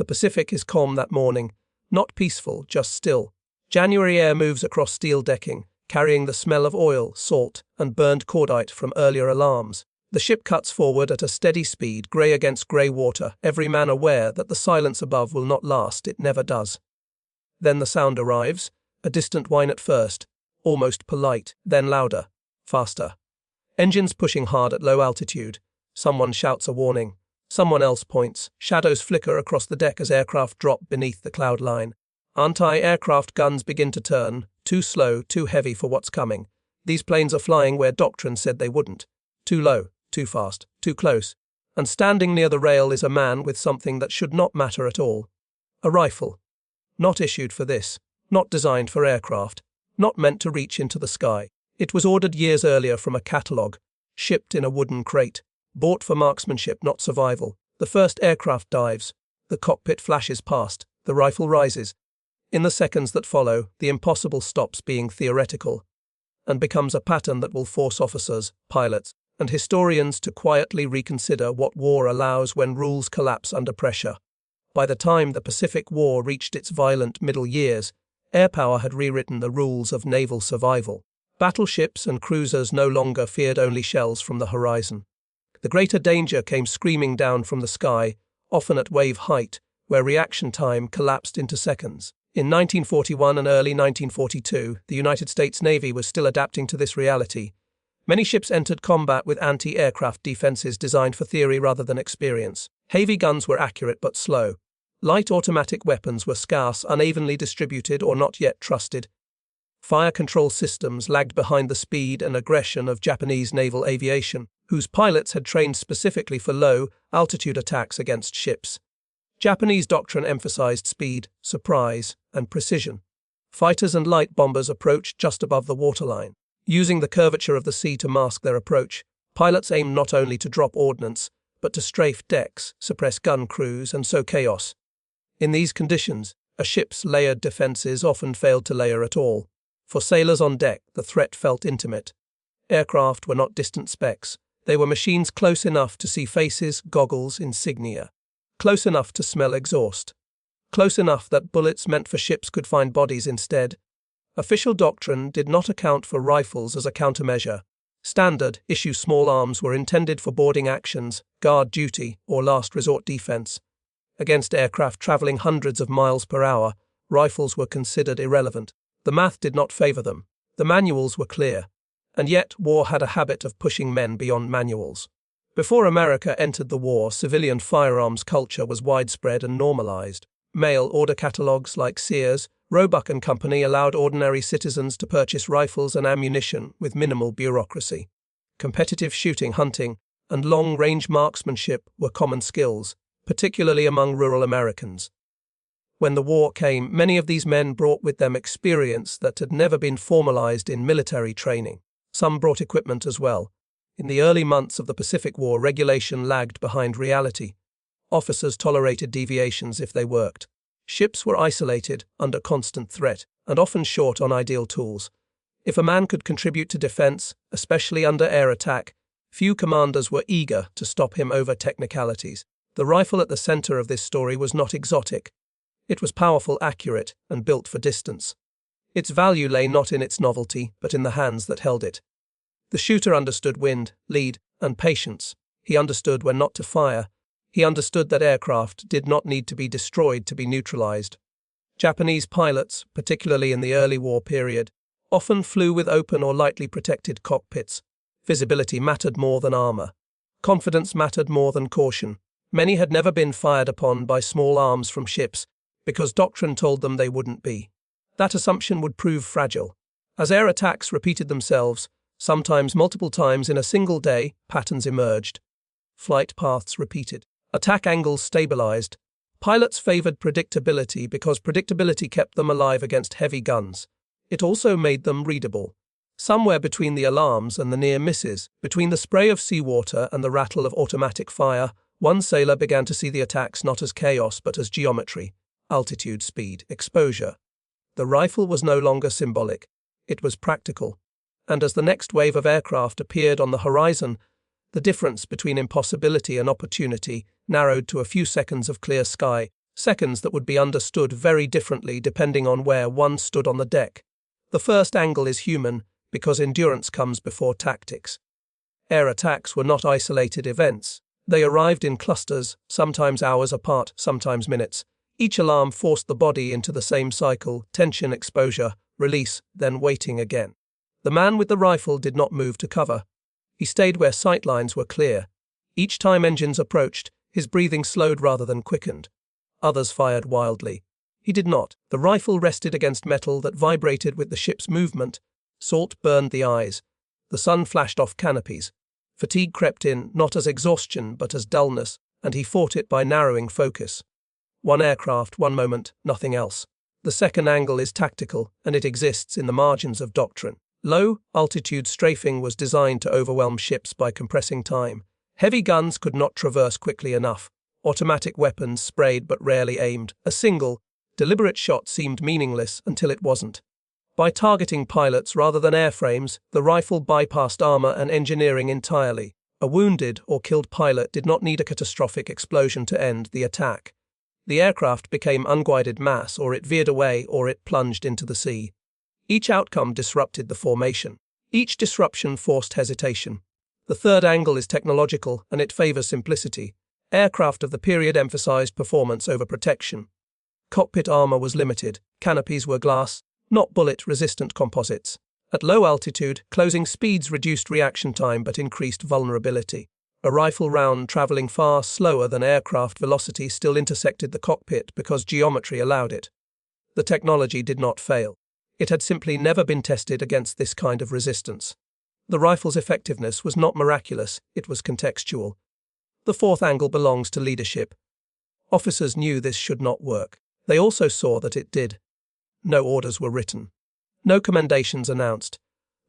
The Pacific is calm that morning, not peaceful, just still. January air moves across steel decking, carrying the smell of oil, salt, and burned cordite from earlier alarms. The ship cuts forward at a steady speed, grey against grey water, every man aware that the silence above will not last, it never does. Then the sound arrives, a distant whine at first, almost polite, then louder, faster. Engines pushing hard at low altitude. Someone shouts a warning. Someone else points. Shadows flicker across the deck as aircraft drop beneath the cloud line. Anti-aircraft guns begin to turn, too slow, too heavy for what's coming. These planes are flying where doctrine said they wouldn't. Too low, too fast, too close. And standing near the rail is a man with something that should not matter at all. A rifle. Not issued for this. Not designed for aircraft. Not meant to reach into the sky. It was ordered years earlier from a catalogue. Shipped in a wooden crate. Bought for marksmanship, not survival. The first aircraft dives. The cockpit flashes past. The rifle rises. In the seconds that follow, the impossible stops being theoretical and becomes a pattern that will force officers, pilots, and historians to quietly reconsider what war allows when rules collapse under pressure. By the time the Pacific War reached its violent middle years, air power had rewritten the rules of naval survival. Battleships and cruisers no longer feared only shells from the horizon. The greater danger came screaming down from the sky, often at wave height, where reaction time collapsed into seconds. In 1941 and early 1942, the United States Navy was still adapting to this reality. Many ships entered combat with anti-aircraft defenses designed for theory rather than experience. Heavy guns were accurate but slow. Light automatic weapons were scarce, unevenly distributed, or not yet trusted. Fire control systems lagged behind the speed and aggression of Japanese naval aviation, whose pilots had trained specifically for low-altitude attacks against ships. Japanese doctrine emphasized speed, surprise, and precision. Fighters and light bombers approached just above the waterline. Using the curvature of the sea to mask their approach, pilots aimed not only to drop ordnance, but to strafe decks, suppress gun crews, and sow chaos. In these conditions, a ship's layered defenses often failed to layer at all. For sailors on deck, the threat felt intimate. Aircraft were not distant specks. They were machines close enough to see faces, goggles, insignia. Close enough to smell exhaust. Close enough that bullets meant for ships could find bodies instead. Official doctrine did not account for rifles as a countermeasure. Standard issue small arms were intended for boarding actions, guard duty, or last resort defense. Against aircraft traveling hundreds of miles per hour, rifles were considered irrelevant. The math did not favor them. The manuals were clear. And yet, war had a habit of pushing men beyond manuals. Before America entered the war, civilian firearms culture was widespread and normalized. Mail order catalogs like Sears, Roebuck and Company allowed ordinary citizens to purchase rifles and ammunition with minimal bureaucracy. Competitive shooting, hunting, and long-range marksmanship were common skills, particularly among rural Americans. When the war came, many of these men brought with them experience that had never been formalized in military training. Some brought equipment as well. In the early months of the Pacific War, regulation lagged behind reality. Officers tolerated deviations if they worked. Ships were isolated, under constant threat, and often short on ideal tools. If a man could contribute to defense, especially under air attack, few commanders were eager to stop him over technicalities. The rifle at the center of this story was not exotic. It was powerful, accurate, and built for distance. Its value lay not in its novelty, but in the hands that held it. The shooter understood wind, lead, and patience. He understood when not to fire. He understood that aircraft did not need to be destroyed to be neutralized. Japanese pilots, particularly in the early war period, often flew with open or lightly protected cockpits. Visibility mattered more than armor. Confidence mattered more than caution. Many had never been fired upon by small arms from ships because doctrine told them they wouldn't be. That assumption would prove fragile. As air attacks repeated themselves, sometimes multiple times in a single day, patterns emerged. Flight paths repeated. Attack angles stabilized. Pilots favored predictability because predictability kept them alive against heavy guns. It also made them readable. Somewhere between the alarms and the near misses, between the spray of seawater and the rattle of automatic fire, one sailor began to see the attacks not as chaos but as geometry, altitude, speed, exposure. The rifle was no longer symbolic. It was practical. And as the next wave of aircraft appeared on the horizon, the difference between impossibility and opportunity narrowed to a few seconds of clear sky. seconds that would be understood very differently depending on where one stood on the deck. The first angle is human, because endurance comes before tactics. Air attacks were not isolated events. They arrived in clusters, sometimes hours apart, sometimes minutes. Each alarm forced the body into the same cycle: tension, exposure, release, then waiting again. The man with the rifle did not move to cover. He stayed where sight lines were clear. Each time engines approached, his breathing slowed rather than quickened. Others fired wildly. He did not. The rifle rested against metal that vibrated with the ship's movement. Salt burned the eyes. The sun flashed off canopies. Fatigue crept in, not as exhaustion but as dullness, and he fought it by narrowing focus. One aircraft, one moment, nothing else. The second angle is tactical, and it exists in the margins of doctrine. Low-altitude strafing was designed to overwhelm ships by compressing time. Heavy guns could not traverse quickly enough. Automatic weapons sprayed but rarely aimed. A single, deliberate shot seemed meaningless until it wasn't. By targeting pilots rather than airframes, the rifle bypassed armor and engineering entirely. A wounded or killed pilot did not need a catastrophic explosion to end the attack. The aircraft became unguided mass, or it veered away, or it plunged into the sea. Each outcome disrupted the formation. Each disruption forced hesitation. The third angle is technological, and it favors simplicity. Aircraft of the period emphasized performance over protection. Cockpit armor was limited. Canopies were glass, not bullet-resistant composites. At low altitude, closing speeds reduced reaction time but increased vulnerability. A rifle round traveling far slower than aircraft velocity still intersected the cockpit because geometry allowed it. The technology did not fail. It had simply never been tested against this kind of resistance. The rifle's effectiveness was not miraculous, it was contextual. The fourth angle belongs to leadership. Officers knew this should not work. They also saw that it did. No orders were written. No commendations announced.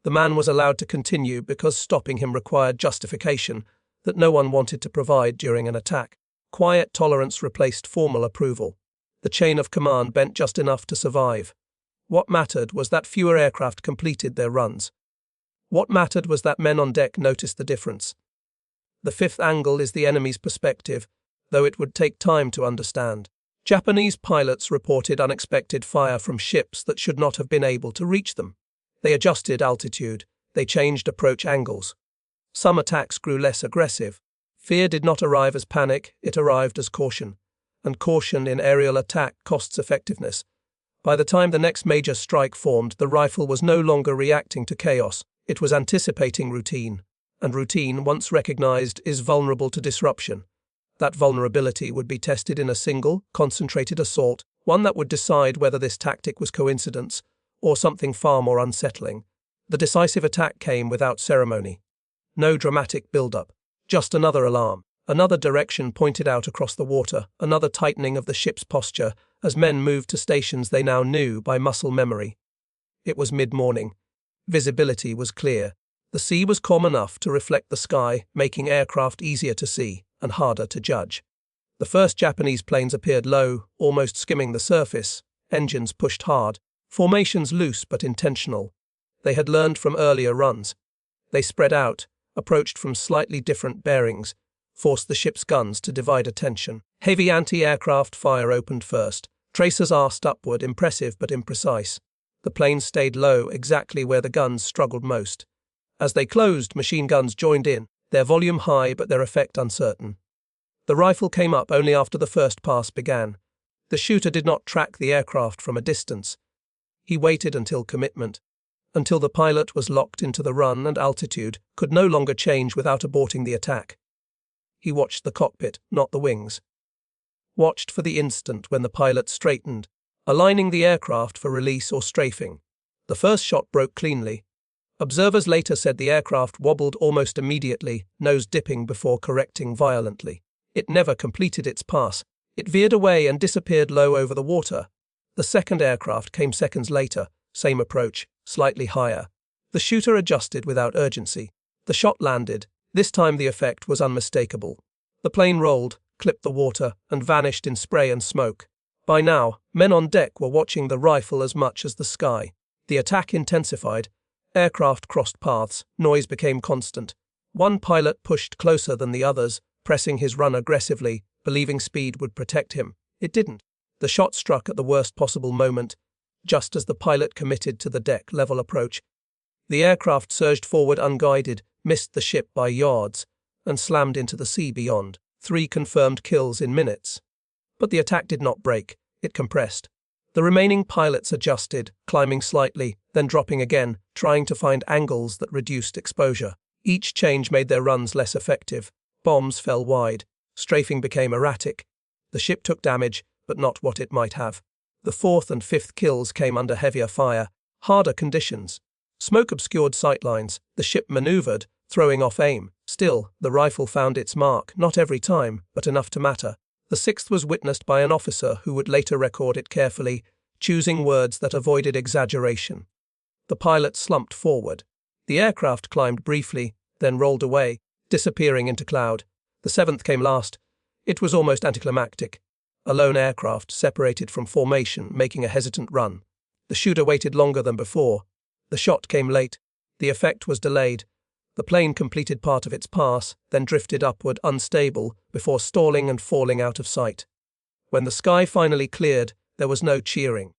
The man was allowed to continue because stopping him required justification that no one wanted to provide during an attack. Quiet tolerance replaced formal approval. The chain of command bent just enough to survive. What mattered was that fewer aircraft completed their runs. What mattered was that men on deck noticed the difference. The fifth angle is the enemy's perspective, though it would take time to understand. Japanese pilots reported unexpected fire from ships that should not have been able to reach them. They adjusted altitude. They changed approach angles. Some attacks grew less aggressive. Fear did not arrive as panic, it arrived as caution. And caution in aerial attack costs effectiveness. By the time the next major strike formed, the rifle was no longer reacting to chaos. It was anticipating routine. And routine, once recognized, is vulnerable to disruption. That vulnerability would be tested in a single, concentrated assault, one that would decide whether this tactic was coincidence or something far more unsettling. The decisive attack came without ceremony. No dramatic build-up, just another alarm, another direction pointed out across the water, another tightening of the ship's posture as men moved to stations they now knew by muscle memory. It was mid-morning. Visibility was clear. The sea was calm enough to reflect the sky, making aircraft easier to see and harder to judge. The first Japanese planes appeared low, almost skimming the surface, engines pushed hard, formations loose but intentional. They had learned from earlier runs. They spread out, approached from slightly different bearings, forced the ship's guns to divide attention. Heavy anti-aircraft fire opened first. Tracers asked upward, impressive but imprecise. The planes stayed low, exactly where the guns struggled most. As they closed, machine guns joined in, their volume high but their effect uncertain. The rifle came up only after the first pass began. The shooter did not track the aircraft from a distance. He waited until commitment, until the pilot was locked into the run and altitude could no longer change without aborting the attack. He watched the cockpit, not the wings. Watched for the instant when the pilot straightened, aligning the aircraft for release or strafing. The first shot broke cleanly. Observers later said the aircraft wobbled almost immediately, nose dipping before correcting violently. It never completed its pass. It veered away and disappeared low over the water. The second aircraft came seconds later, same approach, slightly higher. The shooter adjusted without urgency. The shot landed. This time the effect was unmistakable. The plane rolled, clipped the water, and vanished in spray and smoke. By now, men on deck were watching the rifle as much as the sky. The attack intensified. Aircraft crossed paths. Noise became constant. One pilot pushed closer than the others, pressing his run aggressively, believing speed would protect him. It didn't. The shot struck at the worst possible moment, just as the pilot committed to the deck-level approach. The aircraft surged forward unguided, missed the ship by yards, and slammed into the sea beyond. 3 confirmed kills in minutes. But the attack did not break, it compressed. The remaining pilots adjusted, climbing slightly, then dropping again, trying to find angles that reduced exposure. Each change made their runs less effective. Bombs fell wide. Strafing became erratic. The ship took damage, but not what it might have. The 4th and 5th kills came under heavier fire, harder conditions. Smoke obscured sightlines. The ship maneuvered, throwing off aim. Still, the rifle found its mark, not every time, but enough to matter. The 6th was witnessed by an officer who would later record it carefully, choosing words that avoided exaggeration. The pilot slumped forward. The aircraft climbed briefly, then rolled away, disappearing into cloud. The 7th came last. It was almost anticlimactic. A lone aircraft separated from formation, making a hesitant run. The shooter waited longer than before. The shot came late. The effect was delayed. The plane completed part of its pass, then drifted upward unstable before stalling and falling out of sight. When the sky finally cleared, there was no cheering.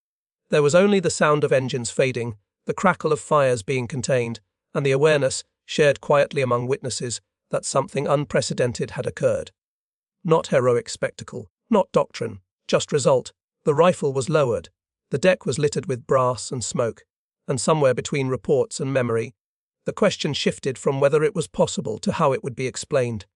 There was only the sound of engines fading, the crackle of fires being contained, and the awareness, shared quietly among witnesses, that something unprecedented had occurred. Not heroic spectacle, not doctrine, just result. The rifle was lowered. The deck was littered with brass and smoke, and somewhere between reports and memory, the question shifted from whether it was possible to how it would be explained.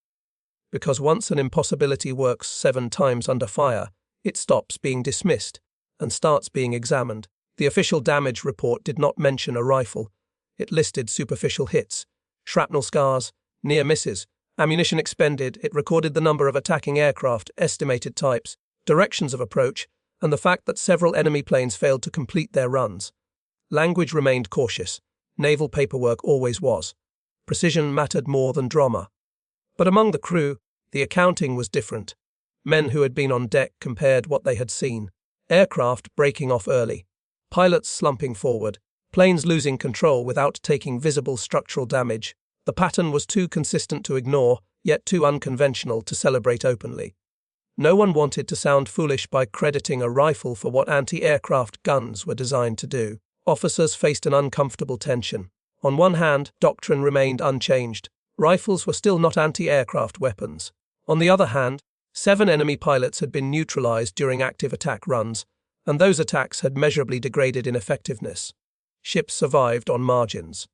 Because once an impossibility works 7 times under fire, it stops being dismissed and starts being examined. The official damage report did not mention a rifle. It listed superficial hits, shrapnel scars, near misses, ammunition expended. It recorded the number of attacking aircraft, estimated types, directions of approach, and the fact that several enemy planes failed to complete their runs. Language remained cautious. Naval paperwork always was. Precision mattered more than drama. But among the crew, the accounting was different. Men who had been on deck compared what they had seen. Aircraft breaking off early. Pilots slumping forward. Planes losing control without taking visible structural damage. The pattern was too consistent to ignore, yet too unconventional to celebrate openly. No one wanted to sound foolish by crediting a rifle for what anti-aircraft guns were designed to do. Officers faced an uncomfortable tension. On one hand, doctrine remained unchanged. Rifles were still not anti-aircraft weapons. On the other hand, 7 enemy pilots had been neutralized during active attack runs, and those attacks had measurably degraded in effectiveness. Ships survived on margins.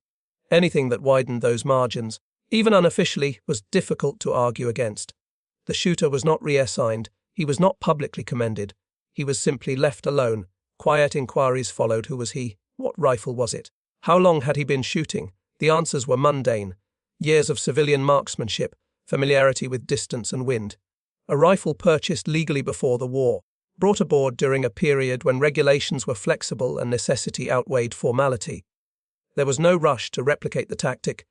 Anything that widened those margins, even unofficially, was difficult to argue against. The shooter was not reassigned. He was not publicly commended. He was simply left alone. Quiet inquiries followed. Who was he? What rifle was it? How long had he been shooting? The answers were mundane. Years of civilian marksmanship, familiarity with distance and wind. A rifle purchased legally before the war, brought aboard during a period when regulations were flexible and necessity outweighed formality. There was no rush to replicate the tactic.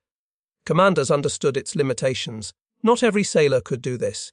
Commanders understood its limitations. Not every sailor could do this.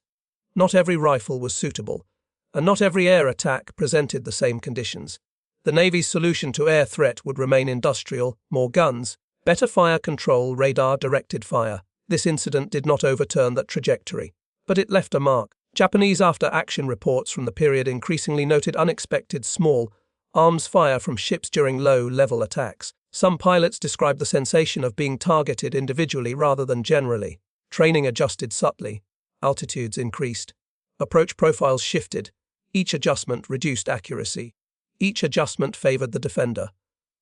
Not every rifle was suitable, and not every air attack presented the same conditions. The Navy's solution to air threat would remain industrial: more guns, better fire control, radar-directed fire. This incident did not overturn that trajectory, but it left a mark. Japanese after-action reports from the period increasingly noted unexpected small arms fire from ships during low-level attacks. Some pilots described the sensation of being targeted individually rather than generally. Training adjusted subtly. Altitudes increased. Approach profiles shifted. Each adjustment reduced accuracy. Each adjustment favored the defender.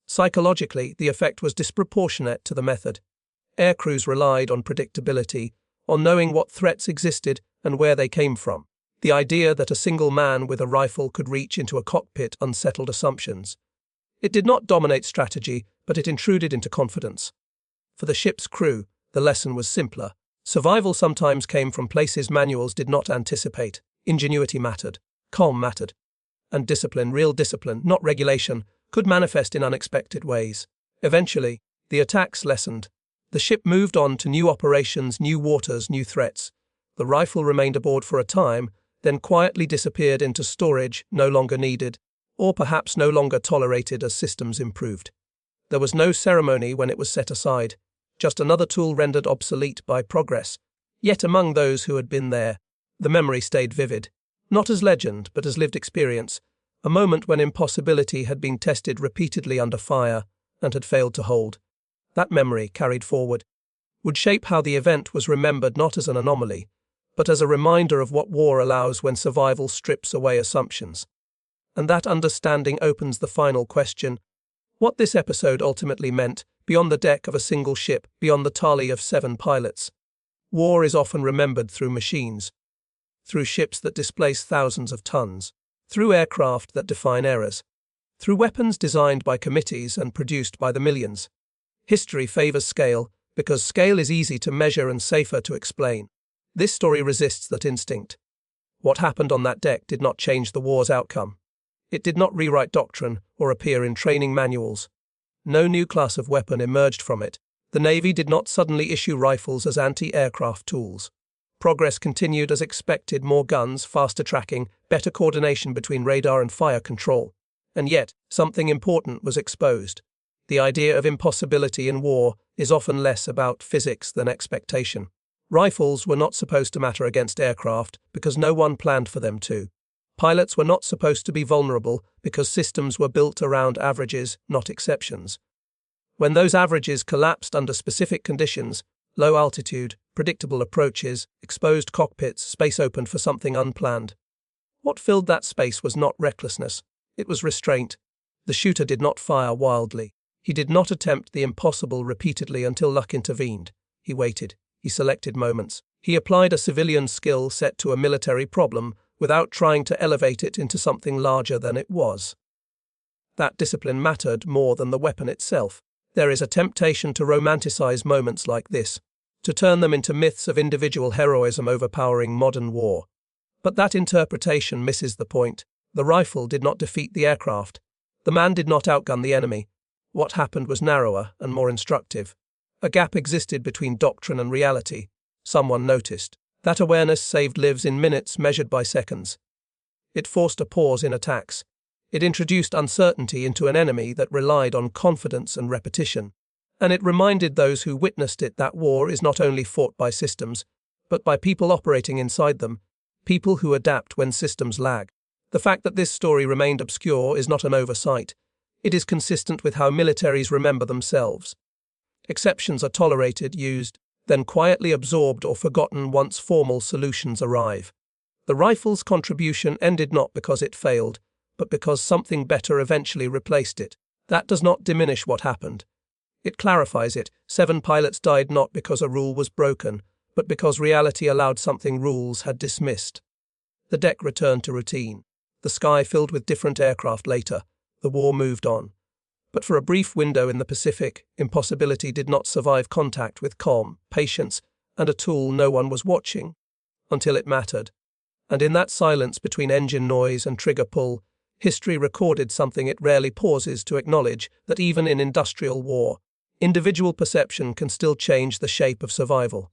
Psychologically, the effect was disproportionate to the method. Air crews relied on predictability, on knowing what threats existed and where they came from. The idea that a single man with a rifle could reach into a cockpit unsettled assumptions. It did not dominate strategy, but it intruded into confidence. For the ship's crew, the lesson was simpler. Survival sometimes came from places manuals did not anticipate. Ingenuity mattered. Calm mattered. And discipline, real discipline, not regulation, could manifest in unexpected ways. Eventually, the attacks lessened. The ship moved on to new operations, new waters, new threats. The rifle remained aboard for a time, then quietly disappeared into storage, no longer needed, or perhaps no longer tolerated as systems improved. There was no ceremony when it was set aside, just another tool rendered obsolete by progress. Yet among those who had been there, the memory stayed vivid. Not as legend, but as lived experience, a moment when impossibility had been tested repeatedly under fire and had failed to hold. That memory, carried forward, would shape how the event was remembered not as an anomaly, but as a reminder of what war allows when survival strips away assumptions. And that understanding opens the final question: what this episode ultimately meant, beyond the deck of a single ship, beyond the tally of 7 pilots. War is often remembered through machines, through ships that displace thousands of tons, through aircraft that define eras, through weapons designed by committees and produced by the millions. History favors scale, because scale is easy to measure and safer to explain. This story resists that instinct. What happened on that deck did not change the war's outcome. It did not rewrite doctrine or appear in training manuals. No new class of weapon emerged from it. The Navy did not suddenly issue rifles as anti-aircraft tools. Progress continued as expected: more guns, faster tracking, better coordination between radar and fire control. And yet, something important was exposed. The idea of impossibility in war is often less about physics than expectation. Rifles were not supposed to matter against aircraft because no one planned for them to. Pilots were not supposed to be vulnerable because systems were built around averages, not exceptions. When those averages collapsed under specific conditions, low altitude, predictable approaches, exposed cockpits, space opened for something unplanned. What filled that space was not recklessness, it was restraint. The shooter did not fire wildly. He did not attempt the impossible repeatedly until luck intervened. He waited. He selected moments. He applied a civilian skill set to a military problem without trying to elevate it into something larger than it was. That discipline mattered more than the weapon itself. There is a temptation to romanticize moments like this, to turn them into myths of individual heroism overpowering modern war. But that interpretation misses the point. The rifle did not defeat the aircraft. The man did not outgun the enemy. What happened was narrower and more instructive. A gap existed between doctrine and reality. Someone noticed. That awareness saved lives in minutes measured by seconds. It forced a pause in attacks. It introduced uncertainty into an enemy that relied on confidence and repetition. And it reminded those who witnessed it that war is not only fought by systems, but by people operating inside them, people who adapt when systems lag. The fact that this story remained obscure is not an oversight. It is consistent with how militaries remember themselves. Exceptions are tolerated, used, then quietly absorbed or forgotten once formal solutions arrive. The rifle's contribution ended not because it failed, but because something better eventually replaced it. That does not diminish what happened. It clarifies it. 7 pilots died not because a rule was broken, but because reality allowed something rules had dismissed. The deck returned to routine. The sky filled with different aircraft later. The war moved on. But for a brief window in the Pacific, impossibility did not survive contact with calm, patience, and a tool no one was watching, until it mattered. And in that silence between engine noise and trigger pull, history recorded something it rarely pauses to acknowledge: that even in industrial war, individual perception can still change the shape of survival.